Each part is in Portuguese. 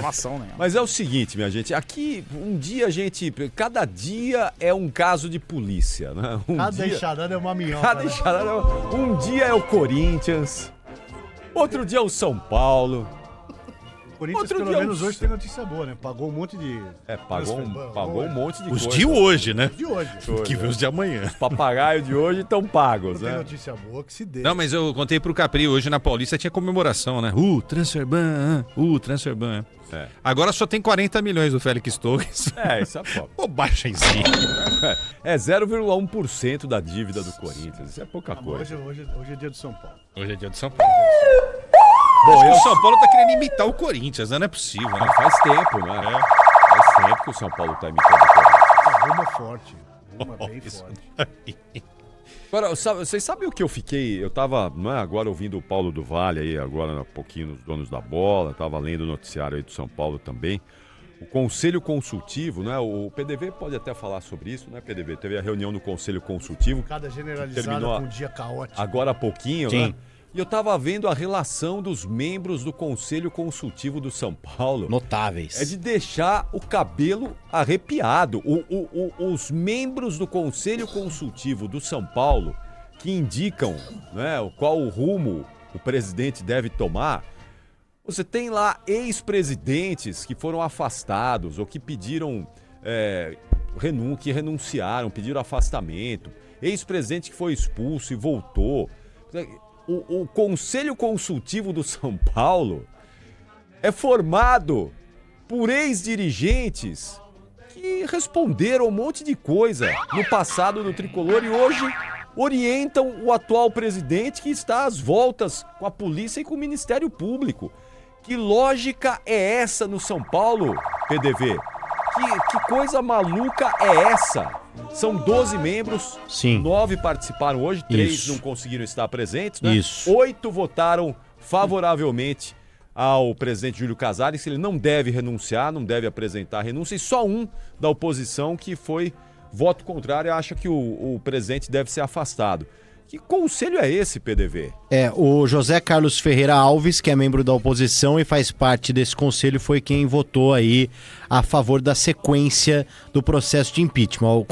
informação, né? Mas é o seguinte, minha gente, aqui cada dia é um caso de polícia, né? Cada enxadada é uma minhoca. Cada enxadada um dia é o Corinthians, outro dia é o São Paulo. O Corinthians, pelo menos hoje, tem notícia boa, né? Pagou um monte de... Pagou um monte de coisa. Os de hoje, né? Os de hoje. Que vem os de amanhã. Os papagaios de hoje estão pagos, né? Tem notícia boa que se dê. Não, mas eu contei pro Capri, hoje na Paulista tinha comemoração, né? Transferban. É. Agora só tem 40 milhões do Félix Torres. Isso é foda. Bobagem em si. É 0,1% da dívida do Corinthians. Isso é pouca coisa. Hoje é dia do São Paulo. Hoje é dia de São Paulo. Bom, o São Paulo tá querendo imitar o Corinthians, né? Não é possível, né? Faz tempo, né? Faz tempo que o São Paulo tá imitando o Corinthians. Uma forte. Uma bem forte. Agora, vocês sabem o que eu fiquei? Eu tava, agora ouvindo o Paulo do Vale aí, agora um pouquinho nos donos da bola, tava lendo o noticiário aí do São Paulo também. O Conselho Consultivo, né? O PDV pode até falar sobre isso, né, PDV? Teve a reunião do Conselho Consultivo. Cada generalizada terminou com um dia caótico. Agora há pouquinho, Sim. né? E eu tava vendo a relação dos membros do Conselho Consultivo do São Paulo. Notáveis. É de deixar o cabelo arrepiado. Os membros do Conselho Consultivo do São Paulo, que indicam, né, qual o rumo o presidente deve tomar, você tem lá ex-presidentes que foram afastados ou que pediram, que renunciaram, pediram afastamento, ex-presidente que foi expulso e voltou. O Conselho Consultivo do São Paulo é formado por ex-dirigentes que responderam um monte de coisa no passado do Tricolor e hoje orientam o atual presidente que está às voltas com a polícia e com o Ministério Público. Que lógica é essa no São Paulo, PDV? Que coisa maluca é essa? São 12 membros, Sim. 9 participaram hoje, 3 Isso. não conseguiram estar presentes, né? Isso. 8 votaram favoravelmente ao presidente Júlio Casares, que ele não deve renunciar, não deve apresentar renúncia, e só um da oposição que foi voto contrário e acha que o presidente deve ser afastado. Que conselho é esse, PDV? O José Carlos Ferreira Alves, que é membro da oposição e faz parte desse conselho, foi quem votou aí a favor da sequência do processo de impeachment.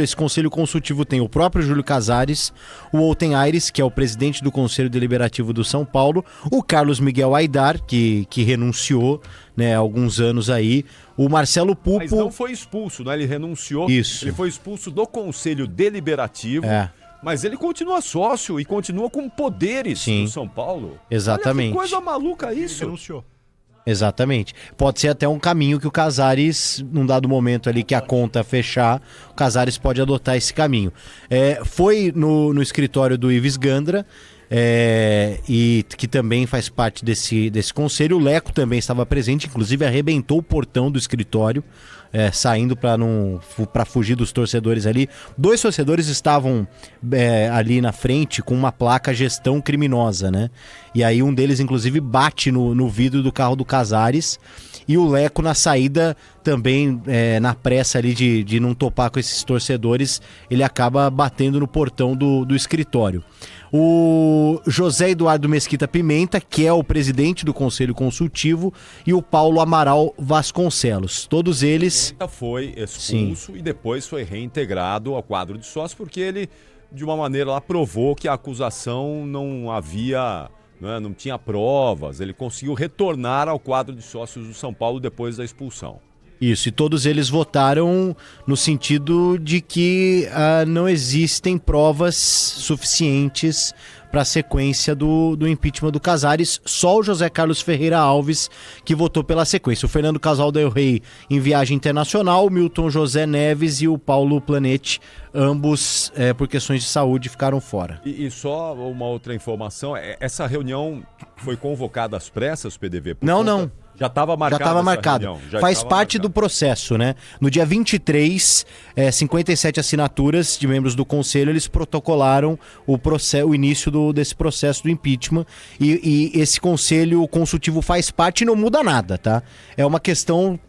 Esse conselho consultivo tem o próprio Júlio Casares, o Olten Aires, que é o presidente do Conselho Deliberativo do São Paulo, o Carlos Miguel Aidar, que renunciou, né, há alguns anos aí, o Marcelo Pupo... Mas não foi expulso, né? Ele renunciou. Isso. Ele foi expulso do Conselho Deliberativo. Mas ele continua sócio e continua com poderes no São Paulo. Exatamente. Olha que coisa maluca isso. Ele renunciou. Exatamente. Pode ser até um caminho que o Casares, num dado momento ali que a conta fechar, o Casares pode adotar esse caminho. Foi no escritório do Ives Gandra, e que também faz parte desse conselho. O Leco também estava presente, inclusive arrebentou o portão do escritório, saindo para fugir dos torcedores ali. 2 torcedores estavam ali na frente com uma placa gestão criminosa, né? E aí um deles inclusive bate no vidro do carro do Casares. E o Leco na saída também, na pressa ali de não topar com esses torcedores, ele acaba batendo no portão do escritório. O José Eduardo Mesquita Pimenta, que é o presidente do Conselho Consultivo, e o Paulo Amaral Vasconcelos. Todos eles... Pimenta foi expulso e depois foi reintegrado ao quadro de sócios porque ele, de uma maneira lá, provou que a acusação não havia... não tinha provas, ele conseguiu retornar ao quadro de sócios do São Paulo depois da expulsão. Isso, e todos eles votaram no sentido de que não existem provas suficientes para a sequência do impeachment do Casares. Só o José Carlos Ferreira Alves que votou pela sequência. O Fernando Casal Del Rey em viagem internacional, o Milton José Neves e o Paulo Planete, ambos por questões de saúde, ficaram fora. E só uma outra informação, essa reunião foi convocada às pressas, PDV? Não. Já estava marcado. Já estava marcado. Faz parte do processo, né? No dia 23, 57 assinaturas de membros do Conselho, eles protocolaram o início desse processo do impeachment. E esse Conselho Consultivo faz parte e não muda nada, tá? É uma questão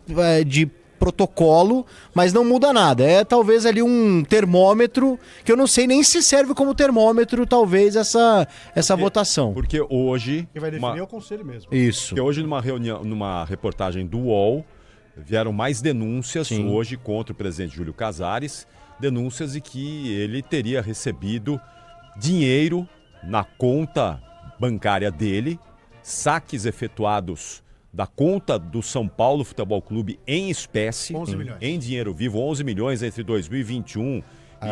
de protocolo, mas não muda nada. É talvez ali um termômetro, que eu não sei nem se serve como termômetro, talvez, essa votação. Porque hoje... Quem vai definir é o conselho mesmo. Isso. Porque hoje, numa reunião, numa reportagem do UOL, vieram mais denúncias hoje contra o presidente Júlio Casares, denúncias de que ele teria recebido dinheiro na conta bancária dele, saques efetuados da conta do São Paulo Futebol Clube em espécie, 11 milhões. em dinheiro vivo, 11 milhões entre 2021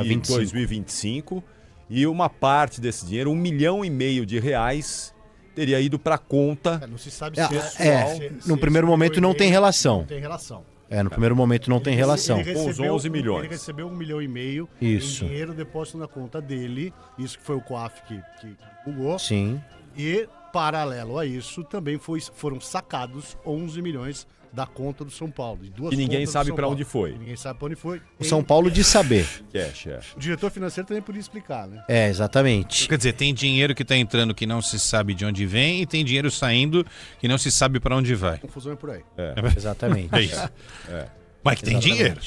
e 2025. E uma parte desse dinheiro, R$1,5 milhão de reais, teria ido para a conta. Não se sabe no primeiro momento não tem relação. Não tem relação. No primeiro momento não tem relação. Com os 11 milhões. Ele recebeu R$1,5 milhão Isso. em dinheiro depósito na conta dele. Isso que foi o COAF que divulgou. Sim. E, paralelo a isso, também foram sacados 11 milhões da conta do São Paulo. E ninguém sabe para onde foi. Ninguém sabe para onde foi. O São Paulo de saber. O diretor financeiro também podia explicar, né? Exatamente. Quer dizer, tem dinheiro que está entrando que não se sabe de onde vem e tem dinheiro saindo que não se sabe para onde vai. Confusão é por aí. Exatamente. É isso. Mas que tem dinheiro.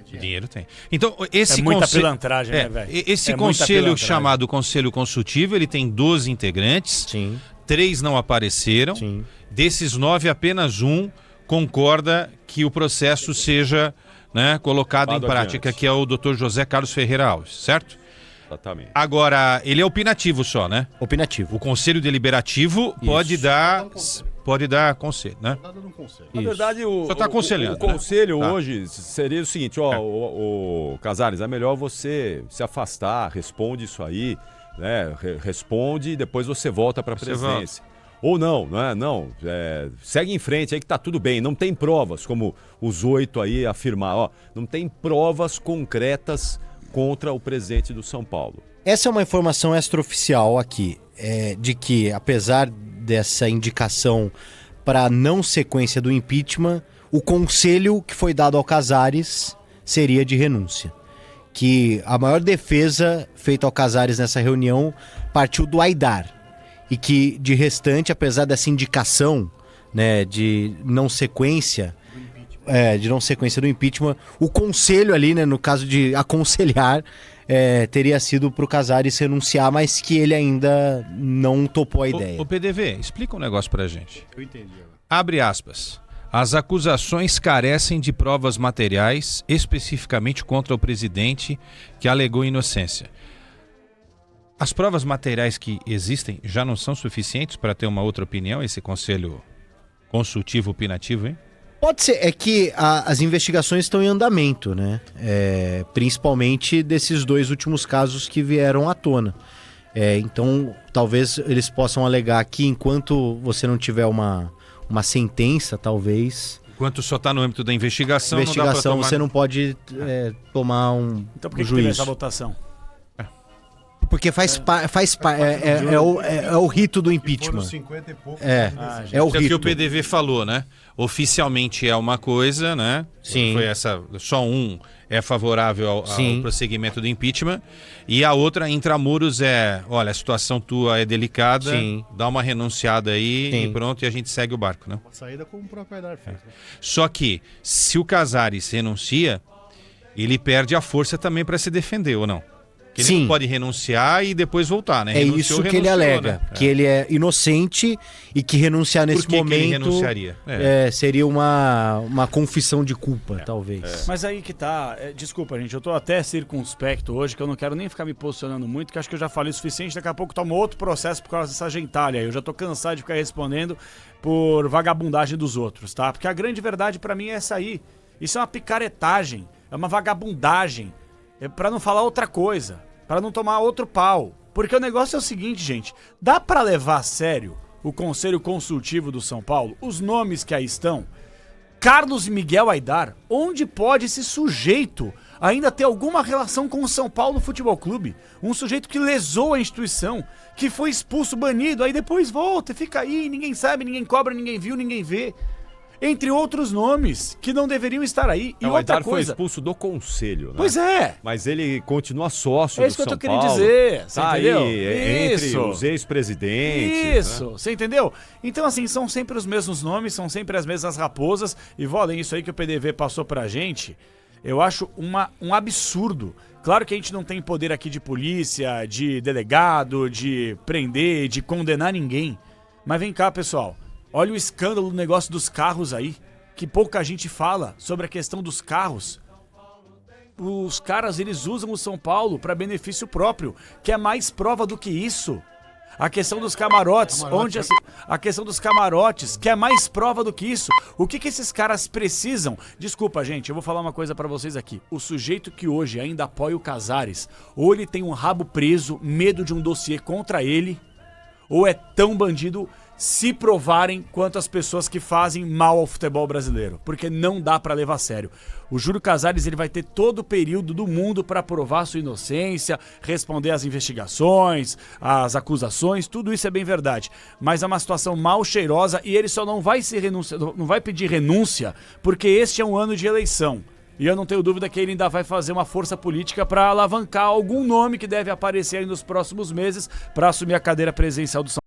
Dinheiro tem. Então, esse muita pilantragem, né, velho? Esse muita conselho pilantragem. chamado Conselho Consultivo, ele tem 12 integrantes. Sim. 3 não apareceram. Sim. Desses 9, apenas um concorda que o processo seja, né, colocado em prática, adiante. que é o Dr. José Carlos Ferreira Alves, certo? Exatamente. Agora, ele é opinativo só, né? Opinativo. O Conselho Deliberativo pode dar conselho, né? Nada no conselho. Na verdade, Só tá aconselhando, o conselho né? Tá. hoje seria o seguinte, o Casares, é melhor você se afastar, responde isso aí, né? Responde e depois você volta para a presidência. Ou não, segue em frente aí que tá tudo bem, não tem provas, como os 8 aí afirmaram, não tem provas concretas contra o presidente do São Paulo. Essa é uma informação extraoficial aqui, de que apesar dessa indicação para não sequência do impeachment, o conselho que foi dado ao Casares seria de renúncia. Que a maior defesa feita ao Casares nessa reunião partiu do Aidar. E que, de restante, apesar dessa indicação, né, de não sequência do impeachment, o conselho ali, né, no caso de aconselhar, teria sido para o Casares renunciar, mas que ele ainda não topou a ideia. O PDV, explica um negócio pra gente. Eu entendi. Abre aspas. As acusações carecem de provas materiais, especificamente contra o presidente que alegou inocência. As provas materiais que existem já não são suficientes para ter uma outra opinião, esse conselho consultivo opinativo, hein? Pode ser, é que as investigações estão em andamento, né? Principalmente desses 2 últimos casos que vieram à tona. Então, talvez eles possam alegar que enquanto você não tiver uma sentença, talvez... Enquanto só está no âmbito da investigação, não dá pra tomar... você não pode tomar Então por que juízo. teve essa votação? Porque faz parte, é o rito do Foram impeachment. 50 e pouco. É o É o que rito. o PDV falou, né? Oficialmente é uma coisa, né? Sim. Foi só um é favorável ao Sim. prosseguimento do impeachment. E a outra, intramuros, olha, a situação tua é delicada, Sim. dá uma renunciada aí Sim. e pronto, e a gente segue o barco, né? Uma saída como o próprio Aidar fez. Né? Só que, se o Casares renuncia, ele perde a força também para se defender, ou não? Que ele Sim. não pode renunciar e depois voltar, né? É Renunciou, isso que ele renunciou, alega, né? que ele é inocente e que renunciar nesse Por que momento que ele renunciaria? seria uma confissão de culpa, talvez. Mas aí que tá, desculpa gente, eu tô até circunspecto hoje, que eu não quero nem ficar me posicionando muito, que acho que eu já falei o suficiente, daqui a pouco tomo outro processo por causa dessa gentalha aí, eu já tô cansado de ficar respondendo por vagabundagem dos outros, tá? Porque a grande verdade pra mim é essa aí, isso é uma picaretagem, é uma vagabundagem, pra não falar outra coisa, pra não tomar outro pau, porque o negócio é o seguinte, gente, dá pra levar a sério o Conselho Consultivo do São Paulo, os nomes que aí estão, Carlos Miguel Aidar, onde pode esse sujeito ainda ter alguma relação com o São Paulo Futebol Clube? Um sujeito que lesou a instituição, que foi expulso, banido, aí depois volta, fica aí, ninguém sabe, ninguém cobra, ninguém viu, ninguém vê. Entre outros nomes que não deveriam estar aí. E O outra Aidar foi coisa... expulso do conselho, né? Pois é. Mas ele continua sócio É do isso que eu São tô querendo Paulo. dizer, você Tá entendeu? aí, entre Isso. os ex-presidentes. Isso, né? você entendeu? Então, assim, são sempre os mesmos nomes, são sempre as mesmas raposas. E, Volen, isso aí que o PDV passou pra gente, eu acho um absurdo. Claro que a gente não tem poder aqui de polícia, de delegado, de prender, de condenar ninguém. Mas vem cá, pessoal. Olha o escândalo do negócio dos carros aí, que pouca gente fala sobre a questão dos carros. Os caras, eles usam o São Paulo para benefício próprio, que é mais prova do que isso. A questão dos camarotes, a questão dos camarotes, que é mais prova do que isso. O que esses caras precisam? Desculpa, gente, eu vou falar uma coisa pra vocês aqui. O sujeito que hoje ainda apoia o Casares, ou ele tem um rabo preso, medo de um dossiê contra ele, ou é tão bandido se provarem quanto as pessoas que fazem mal ao futebol brasileiro, porque não dá pra levar a sério. O Júlio Casares, ele vai ter todo o período do mundo pra provar sua inocência, responder às investigações, às acusações, tudo isso é bem verdade. Mas é uma situação mal cheirosa e ele só não vai pedir renúncia porque este é um ano de eleição. E eu não tenho dúvida que ele ainda vai fazer uma força política para alavancar algum nome que deve aparecer aí nos próximos meses para assumir a cadeira presidencial do São Paulo.